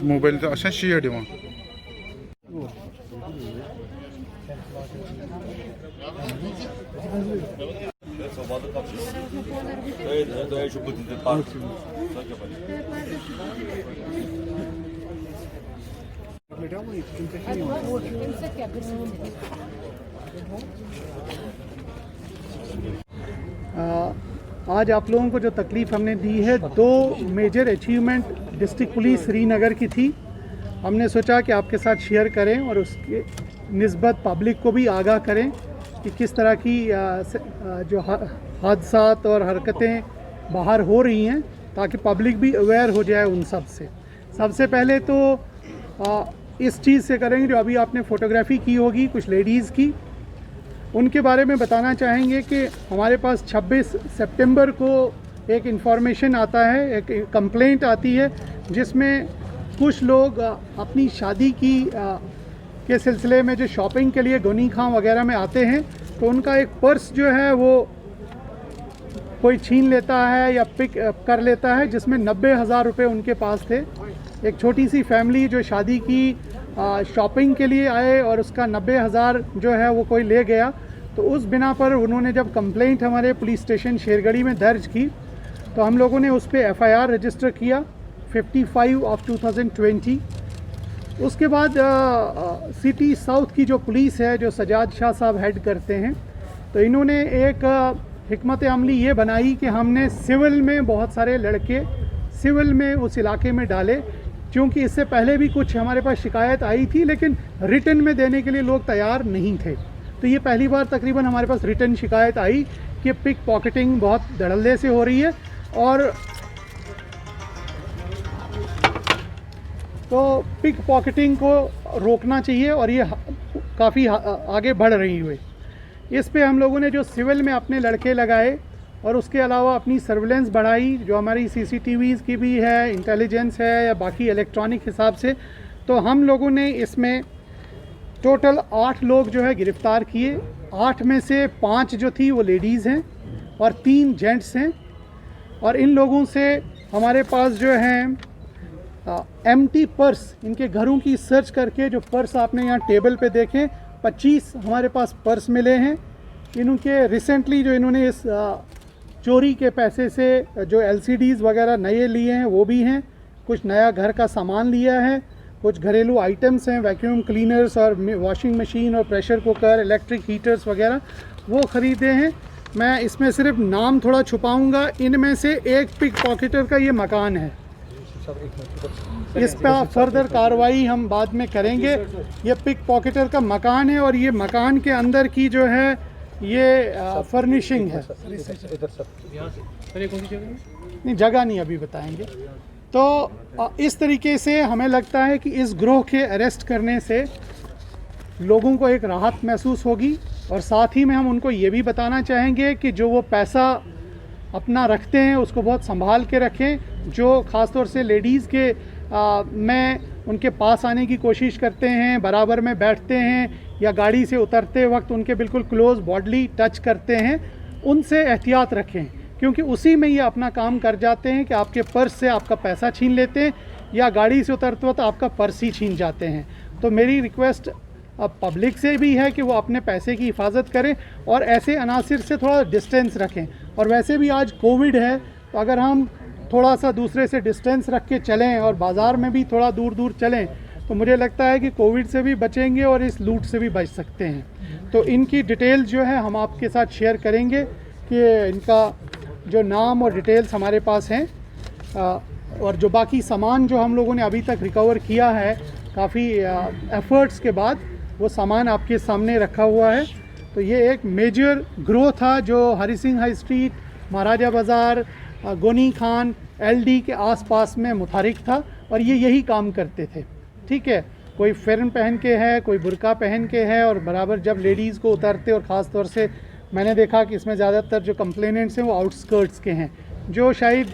Mobile अशा शिया दिवा आज आप लोगों को जो तकलीफ़ हमने दी है, दो major achievement district police Srinagar की थी। हमने सोचा कि आपके साथ शेयर करें और उसके निस्बत पब्लिक को भी आगाह करें कि किस तरह की जो हादसात और हरकतें बाहर हो रही हैं, ताकि पब्लिक भी अवेयर हो जाए उन सब से। सबसे पहले तो इस चीज़ से करेंगे, जो अभी आपने फ़ोटोग्राफी की होगी कुछ लेडीज़ की, उनके बारे में बताना चाहेंगे कि हमारे पास 26 सितंबर को एक इन्फॉर्मेशन आता है, एक कंप्लेंट आती है, जिसमें कुछ लोग अपनी शादी की के सिलसिले में जो शॉपिंग के लिए गोनी खां वगैरह में आते हैं, तो उनका एक पर्स जो है वो कोई छीन लेता है या पिक कर लेता है, जिसमें 90,000 रुपये उनके पास थे। एक छोटी सी फैमिली जो शादी की शॉपिंग के लिए आए और उसका 90,000 जो है वो कोई ले गया। तो उस बिना पर उन्होंने जब कंप्लेंट हमारे पुलिस स्टेशन शेरगढ़ी में दर्ज की, तो हम लोगों ने उस पर FIR रजिस्टर किया 55/2020। उसके बाद सिटी साउथ की जो पुलिस है, जो सजाद शाह साहब हेड करते हैं, तो इन्होंने एक हिकमत अमली ये बनाई कि हमने सिविल में बहुत सारे लड़के सिविल में उस इलाके में डाले, क्योंकि इससे पहले भी कुछ हमारे पास शिकायत आई थी, लेकिन रिटर्न में देने के लिए लोग तैयार नहीं थे। तो ये पहली बार तकरीबन हमारे पास रिटर्न शिकायत आई कि पिक पॉकेटिंग बहुत धड़ल्ले से हो रही है, और तो पिक पॉकेटिंग को रोकना चाहिए, और ये काफ़ी आगे बढ़ रही हुई। इस पे हम लोगों ने जो सिविल में अपने लड़के लगाए, और उसके अलावा अपनी सर्विलेंस बढ़ाई, जो हमारी CCTVs की भी है, इंटेलिजेंस है या बाकी इलेक्ट्रॉनिक हिसाब से। तो हम लोगों ने इसमें टोटल 8 लोग जो है गिरफ़्तार किए। 8 में से 5 जो थी वो लेडीज़ हैं और 3 जेंट्स हैं। और इन लोगों से हमारे पास जो हैं एम्प्टी पर्स, इनके घरों की सर्च करके, जो पर्स आपने यहाँ टेबल पे देखें, 25 हमारे पास पर्स मिले हैं। इनके रिसेंटली जो इन्होंने इस चोरी के पैसे से जो LCDs वगैरह नए लिए हैं वो भी हैं, कुछ नया घर का सामान लिया है, कुछ घरेलू आइटम्स हैं, वैक्यूम क्लीनर्स और वॉशिंग मशीन और प्रेशर कुकर, इलेक्ट्रिक हीटर्स वगैरह वो ख़रीदे हैं। मैं इसमें सिर्फ नाम थोड़ा छुपाऊंगा। इनमें से एक पिक पॉकेटर का ये मकान है, इस पर फर्दर कार्रवाई हम बाद में करेंगे। ये पिक पॉकेटर का मकान है, और ये मकान के अंदर की जो है ये फर्निशिंग है। नहीं, जगह नहीं अभी बताएंगे। तो इस तरीके से हमें लगता है कि इस ग्रोह के अरेस्ट करने से लोगों को एक राहत महसूस होगी, और साथ ही में हम उनको ये भी बताना चाहेंगे कि जो वो पैसा अपना रखते हैं उसको बहुत संभाल के रखें। जो ख़ास तौर से लेडीज़ के में उनके पास आने की कोशिश करते हैं, बराबर में बैठते हैं या गाड़ी से उतरते वक्त उनके बिल्कुल क्लोज बॉडली टच करते हैं, उनसे एहतियात रखें, क्योंकि उसी में ये अपना काम कर जाते हैं कि आपके पर्स से आपका पैसा छीन लेते हैं, या गाड़ी से उतरते वक्त आपका पर्स ही छीन जाते हैं। तो मेरी रिक्वेस्ट अब पब्लिक से भी है कि वो अपने पैसे की हिफाजत करें और ऐसे अनासिर से थोड़ा डिस्टेंस रखें। और वैसे भी आज कोविड है, तो अगर हम थोड़ा सा दूसरे से डिस्टेंस रख के चलें और बाज़ार में भी थोड़ा दूर दूर चलें, तो मुझे लगता है कि कोविड से भी बचेंगे और इस लूट से भी बच सकते हैं। तो इनकी डिटेल जो है हम आपके साथ शेयर करेंगे कि इनका जो नाम और डिटेल्स हमारे पास हैं, और जो बाकी सामान जो हम लोगों ने अभी तक रिकवर किया है काफ़ी एफ़र्ट्स के बाद, वो सामान आपके सामने रखा हुआ है। तो ये एक मेजर ग्रोथ था जो हरी सिंह हाई स्ट्रीट, महाराजा बाज़ार, गोनी खान, LD के आसपास में मुतहरिक था, और ये यही काम करते थे। ठीक है, कोई फ़िरन पहन के है, कोई बुर्का पहन के है, और बराबर जब लेडीज़ को उतारते, और ख़ास तौर से मैंने देखा कि इसमें ज़्यादातर जो कंप्लेनेंट्स हैं वो आउटस्कर्ट्स के हैं, जो शायद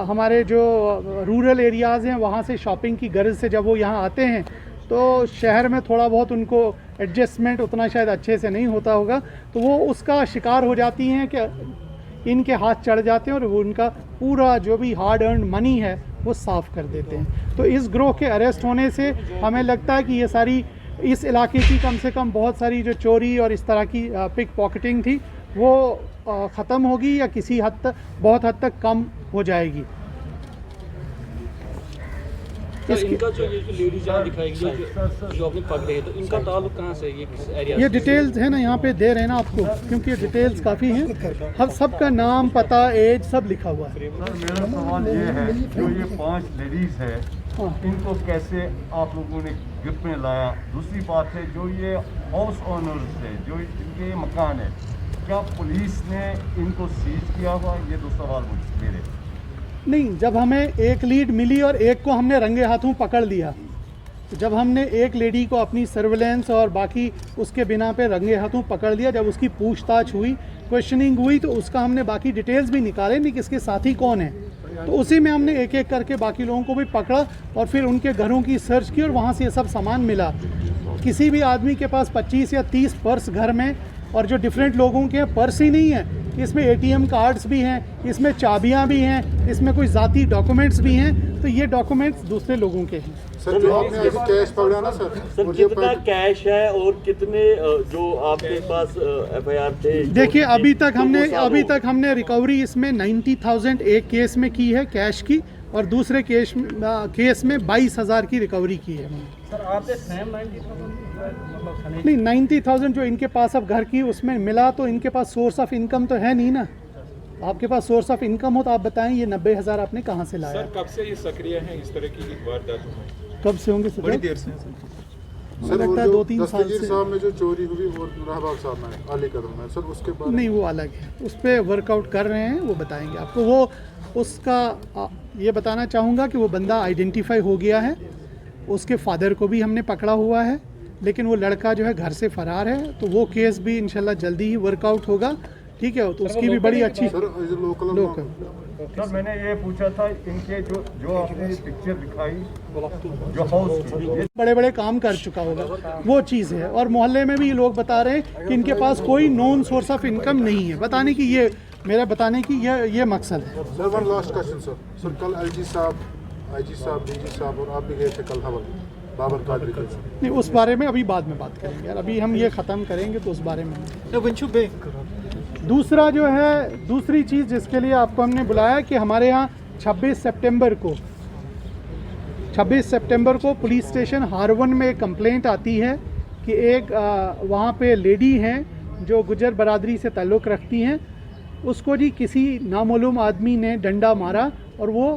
हमारे जो रूरल एरियाज़ हैं वहाँ से शॉपिंग की गर्ज से जब वो यहाँ आते हैं तो शहर में थोड़ा बहुत उनको एडजस्टमेंट उतना शायद अच्छे से नहीं होता होगा, तो वो उसका शिकार हो जाती हैं कि इनके हाथ चढ़ जाते हैं और वो उनका पूरा जो भी हार्ड अर्न मनी है वो साफ़ कर देते हैं। तो इस ग्रोह के अरेस्ट होने से हमें लगता है कि ये सारी इस इलाके की कम से कम बहुत सारी जो चोरी और इस तरह की पिक पॉकेटिंग थी वो ख़त्म होगी या किसी हद तक बहुत हद तक कम हो जाएगी। इनका जो ये लेडीज यहाँ दिखाई गई जो आपने पकड़े हैं, तो इनका ताल्लुक कहाँ से, ये किस एरिया से? ये डिटेल्स है ना यहाँ पे दे रहे हैं ना आपको, क्योंकि ये डिटेल्स काफ़ी हैं, हम सबका नाम पता एज सब लिखा हुआ है। सर मेरा सवाल ये है, जो ये 5 लेडीज़ है हाँ। इनको कैसे आप लोगों ने ग्रिप में लाया? दूसरी बात है जो ये हाउस ओनर्स है, जो इनके मकान है, क्या पुलिस ने इनको सीज किया हुआ? ये 2 सवाल मेरे। नहीं, जब हमें एक लीड मिली और एक को हमने रंगे हाथों पकड़ लिया, तो जब हमने एक लेडी को अपनी सर्वेलेंस और बाकी उसके बिना पे रंगे हाथों पकड़ लिया, जब उसकी पूछताछ हुई, क्वेश्चनिंग हुई, तो उसका हमने बाकी डिटेल्स भी निकाले नहीं कि इसके साथी कौन है, तो उसी में हमने एक एक करके बाकी लोगों को भी पकड़ा और फिर उनके घरों की सर्च की और वहाँ से ये सब सामान मिला। किसी भी आदमी के पास 25 या 30 पर्स घर में, और जो डिफरेंट लोगों के पर्स ही नहीं है, इसमें ATM कार्ड्स भी हैं, इसमें चाबियां भी हैं, इसमें कोई ज़ाती डॉक्यूमेंट्स भी हैं, तो ये डॉक्यूमेंट्स दूसरे लोगों के हैं। सर जो आपने अभी कैश पकड़ा ना सर, सर कितना कैश है और कितने जो आपके पास FIR थे? देखिए अभी तक हमने रिकवरी इसमें 90,000 एक केस में की है कैश की, और दूसरे केस में 22,000 की रिकवरी की है। सर आपने सेम 90,000 नहीं, 90,000 जो इनके पास अब घर की उसमें मिला, तो इनके पास सोर्स ऑफ इनकम तो है नहीं ना। आपके पास सोर्स ऑफ इनकम हो तो आप बताएं ये 90,000 आपने कहाँ से लाया? सर कब से ये सक्रिय हैं इस तरह की वारदातों में? कब से होंगे? बड़ी देर से। सर लगता है वो 2-3 जो साल दस्तगीर से। साहब में जो चोरी हुई वो रहबाग साहब में अली कदम में, सर उसके बाद नहीं, वो अलग है, उस पर वर्कआउट कर रहे हैं, वो बताएंगे आपको। वो उसका ये बताना चाहूँगा कि वो बंदा आइडेंटिफाई हो गया है, उसके फादर को भी हमने पकड़ा हुआ है, लेकिन वो लड़का जो है घर से फरार है, तो वो केस भी इंशाल्लाह जल्दी ही वर्कआउट होगा, ठीक है। तो उसकी भी बड़ी अच्छी सर लोकल सर मैंने ये पूछा था, इनके जो आपने पिक्चर दिखाई जो हाउस की, बड़े बड़े काम कर चुका होगा, वो चीज़ है। और मोहल्ले में भी ये लोग बता रहे हैं कि इनके पास कोई नॉन सोर्स ऑफ इनकम नहीं है। बताने की मेरा बताने की ये मकसद है। Sir one last question sir कल LG साहब, IG साहब, DG साहब और आप भी गए थे कल हवल बाबर कादरी के। नहीं, उस बारे में अभी बाद में बात करेंगे यार, अभी हम ये ख़त्म करेंगे तो उस बारे में। दूसरा जो है, दूसरी चीज़ जिसके लिए आपको हमने बुलाया कि हमारे यहाँ 26 सितंबर को पुलिस स्टेशन हारवन में एक कंप्लेंट आती है कि एक वहाँ पे लेडी हैं जो गुजर बरादरी से ताल्लुक़ रखती हैं, उसको जी किसी नामालूम आदमी ने डंडा मारा और वो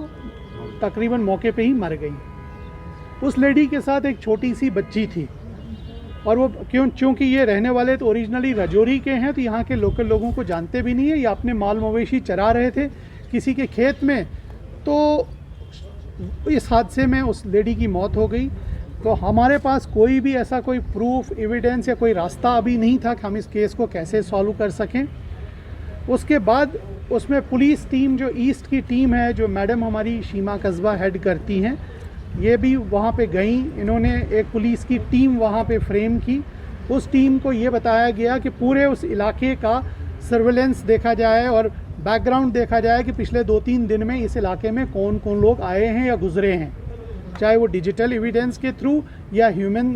तकरीबन मौके पे ही मर गई। उस लेडी के साथ एक छोटी सी बच्ची थी, और वो क्योंकि ये रहने वाले तो ओरिजिनली राजौरी के हैं, तो यहाँ के लोकल लोगों को जानते भी नहीं है। ये अपने माल मवेशी चरा रहे थे किसी के खेत में, तो इस हादसे में उस लेडी की मौत हो गई। तो हमारे पास कोई भी ऐसा कोई प्रूफ, एविडेंस या कोई रास्ता अभी नहीं था कि हम इस केस को कैसे सॉल्व कर सकें। उसके बाद उसमें पुलिस टीम, जो ईस्ट की टीम है, जो मैडम हमारी शीमा कस्बा हेड करती हैं, ये भी वहाँ पे गई। इन्होंने एक पुलिस की टीम वहाँ पे फ्रेम की। उस टीम को ये बताया गया कि पूरे उस इलाके का सर्वेलेंस देखा जाए और बैकग्राउंड देखा जाए कि पिछले 2-3 दिन में इस इलाके में कौन कौन लोग आए हैं या गुजरे हैं, चाहे वो डिजिटल एविडेंस के थ्रू या ह्यूमन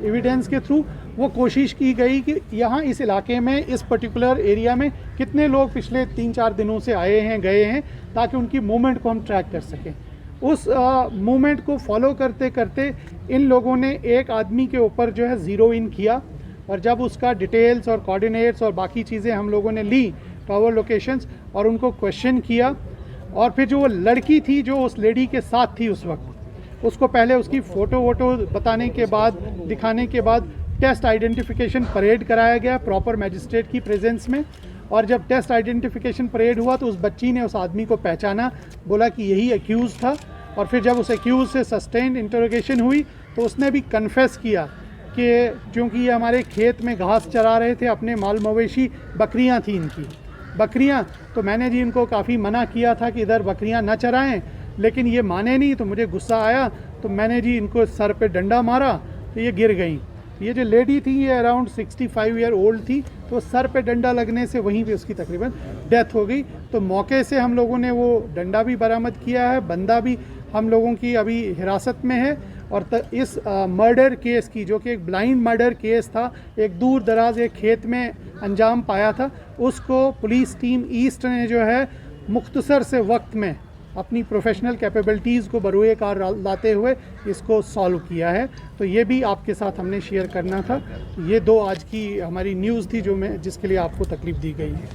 एविडेंस के थ्रू। वो कोशिश की गई कि यहाँ इस इलाके में, इस पर्टिकुलर एरिया में कितने लोग पिछले 3-4 दिनों से आए हैं, गए हैं, ताकि उनकी मूवमेंट को हम ट्रैक कर सकें। उस मूवमेंट को फॉलो करते करते इन लोगों ने एक आदमी के ऊपर जो है ज़ीरो इन किया, और जब उसका डिटेल्स और कोऑर्डिनेट्स और बाकी चीज़ें हम लोगों ने ली, टावर लोकेशंस, और उनको क्वेश्चन किया, और फिर जो वो लड़की थी जो उस लेडी के साथ थी उस वक्त, उसको पहले उसकी फ़ोटो वोटो बताने के बाद, दिखाने के बाद टेस्ट आइडेंटिफिकेशन परेड कराया गया प्रॉपर मैजिस्ट्रेट की प्रेजेंस में। और जब टेस्ट आइडेंटिफिकेशन परेड हुआ तो उस बच्ची ने उस आदमी को पहचाना, बोला कि यही एक्यूज़ था। और फिर जब उस एक्यूज़ से सस्टेन्ड इंटरोगेशन हुई तो उसने भी कन्फेस किया कि क्योंकि ये हमारे खेत में घास चरा रहे थे, अपने माल मवेशी बकरियां थी इनकी, बकरियां, तो मैंने जी इनको काफ़ी मना किया था कि इधर बकरियां न चराएं, लेकिन ये माने नहीं। तो मुझे गुस्सा आया तो मैंने जी इनको सर पे डंडा मारा तो ये गिर गई। ये जो लेडी थी ये अराउंड 65 ईयर ओल्ड थी, तो सर पे डंडा लगने से वहीं पे उसकी तकरीबन डेथ हो गई। तो मौके से हम लोगों ने वो डंडा भी बरामद किया है, बंदा भी हम लोगों की अभी हिरासत में है। और इस मर्डर केस की, जो कि एक ब्लाइंड मर्डर केस था, एक दूर दराज एक खेत में अंजाम पाया था, उसको पुलिस टीम ईस्ट ने जो है मुख्तसर से वक्त में अपनी प्रोफेशनल कैपेबिलिटीज़ को बरूए कार लाते हुए इसको सॉल्व किया है। तो ये भी आपके साथ हमने शेयर करना था। ये 2 आज की हमारी न्यूज़ थी जो जिसके लिए आपको तकलीफ़ दी गई है।